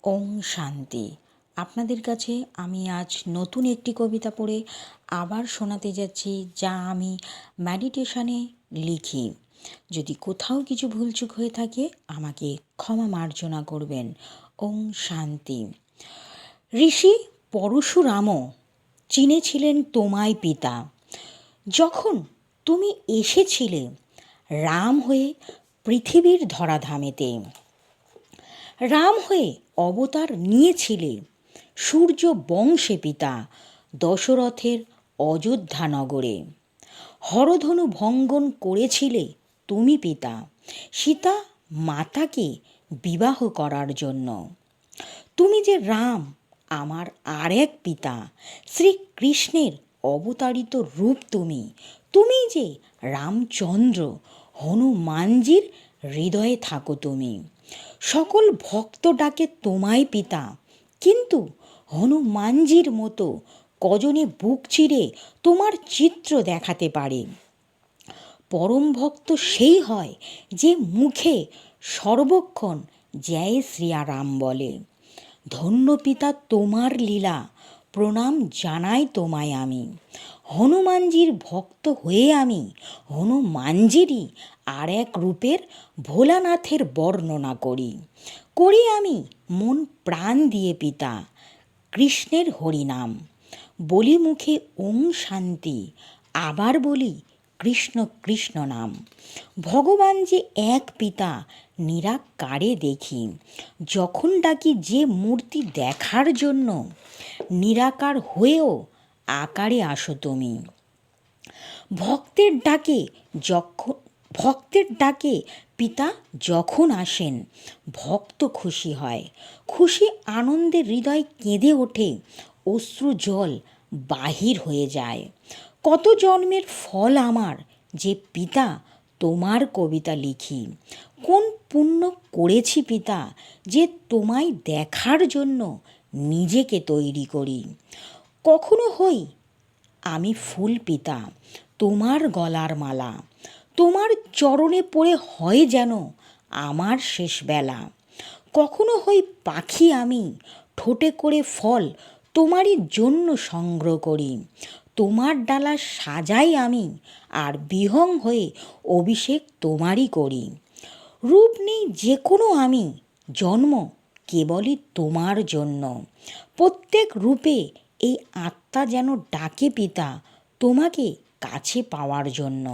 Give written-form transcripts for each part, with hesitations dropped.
ওং শান্তি। আপনাদের কাছে আমি আজ নতুন একটি কবিতা পড়ে আবার শোনাতে যাচ্ছি, যা আমি মেডিটেশনে লিখি। যদি কোথাও কিছু ভুলচুক হয়ে থাকে আমাকে ক্ষমা মার্জনা করবেন। ওং শান্তি। ঋষি পরশুরামও চিনেছিলেন তোমায় পিতা, যখন তুমি এসেছিলে রাম হয়ে পৃথিবীর ধরাধামেতে। রাম হয়ে অবতার নিয়েছিলে সূর্য বংশে পিতা, দশরথের অযোধ্যা নগরে। হরধনু ভঙ্গন করেছিলে তুমি পিতা, সীতা মাতাকে বিবাহ করার জন্য। তুমি যে রাম, আমার আর এক পিতা, শ্রীকৃষ্ণের অবতারিত রূপ তুমি। তুমি যে রামচন্দ্র, হনুমানজির হৃদয়ে থাকো তুমি। সকল ভক্ত ডাকে তোমায় পিতা, কিন্তু হনুমানজির মতো কজনে বুক চিরে তোমার চিত্র দেখাতে পারে। পরম ভক্ত সেই হয় যে মুখে সর্বক্ষণ জয় শ্রীরাম বলে। ধন্য পিতা তোমার লীলা, প্রণাম জানাই তোমায় আমি। হনুমানজির ভক্ত হয়ে আমি হনুমানজিরই আর এক রূপের ভোলানাথের বর্ণনা করি। করি আমি মন প্রাণ দিয়ে পিতা কৃষ্ণের হরিনাম। বলি মুখে ওং শান্তি, আবার বলি কৃষ্ণ কৃষ্ণ নাম। ভগবান যে এক পিতা নিরাকারে দেখি, যখন ডাকি যে মূর্তি দেখার জন্য, নিরাকার হয়েও আকারে আসো তুমি। ভক্তের ডাকে পিতা যখন আসেন, ভক্ত খুশি হয়। খুশি আনন্দে হৃদয় কেঁদে ওঠে, অশ্রু জল বাহির হয়ে যায়। কত জন্মের ফল আমার যে পিতা তোমার কবিতা লিখি। কোন পুণ্য করেছি পিতা যে তোমায় দেখার জন্য নিজেকে তৈরি করি। কখনো হই আমি ফুল পিতা, তোমার গলার মালা। তোমার চরণে পড়ে হয় যেন আমার শেষ বেলা। কখনো হই পাখি আমি, ঠোঁটে করে ফল তোমারই জন্য সংগ্রহ করি। তোমার ডালা সাজাই আমি, আর বিহং হয়ে অভিষেক তোমারই করি। রূপ নেই যে কোনো আমি, জন্ম কেবলই তোমার জন্য। প্রত্যেক রূপে এই আত্মা যেন ডাকে পিতা তোমাকে কাছে পাওয়ার জন্য।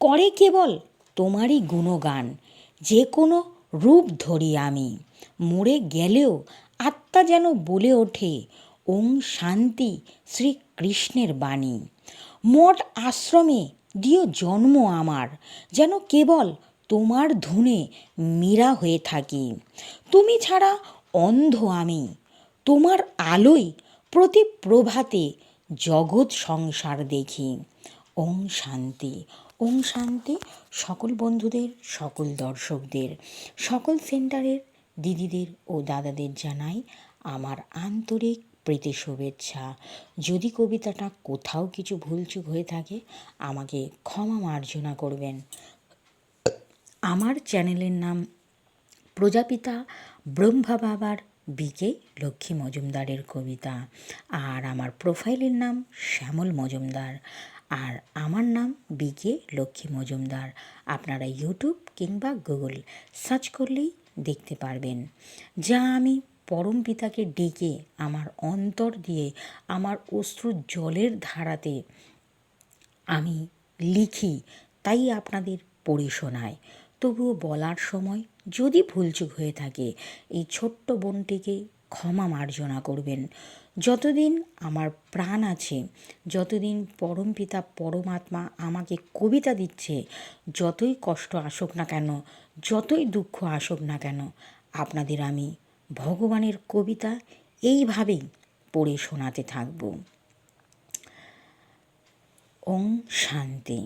করে কেবল তোমারই গুণগান, যে কোনো রূপ ধরি আমি। মরে গেলেও আত্মা যেন বলে ওঠে ওং শান্তি শ্রীকৃষ্ণের বাণী। মঠ আশ্রমে দিও জন্ম আমার, যেন কেবল তোমার ধুনে মীরা হয়ে থাকি। তুমি ছাড়া অন্ধ আমি, তোমার আলোয় প্রতি প্রভাতে জগৎ সংসার দেখি। ওং শান্তি। ওং শান্তি। সকল বন্ধুদের, সকল দর্শকদের, সকল সেন্টারের দিদিদের ও দাদাদের জানাই আমার আন্তরিক প্রীতি শুভেচ্ছা। যদি কবিতাটা কোথাও কিছু ভুলচুক হয়ে থাকে আমাকে ক্ষমা মার্জনা করবেন। আমার চ্যানেলের নাম প্রজাপিতা ব্রহ্মা বাবার বিকে লক্ষ্মী মজুমদারের কবিতা, আর আমার প্রোফাইলের নাম শ্যামল মজুমদার, আর আমার নাম বিকে লক্ষ্মী মজুমদার। আপনারা ইউটিউব কিংবা গুগল সার্চ করলেই দেখতে পারবেন। যা আমি পরম পিতাকে ডেকে আমার অন্তর দিয়ে, আমার অশ্রুর জলের ধারাতে আমি লিখি, তাই আপনাদের পড়ে শোনাই। তবুও বলার সময় যদি ভুলচুক হয়ে থাকে এই ছোট্ট বোনটিকে ক্ষমা মার্জনা করবেন। যতদিন আমার প্রাণ আছে, যতদিন পরমপিতা পরমাত্মা আমাকে কবিতা দিচ্ছে, যতই কষ্ট আসুক না কেন, যতই দুঃখ আসুক না কেন, আপনাদের আমি ভগবানের কবিতা এইভাবেই পড়ে শোনাতে থাকব। ওং শান্তি।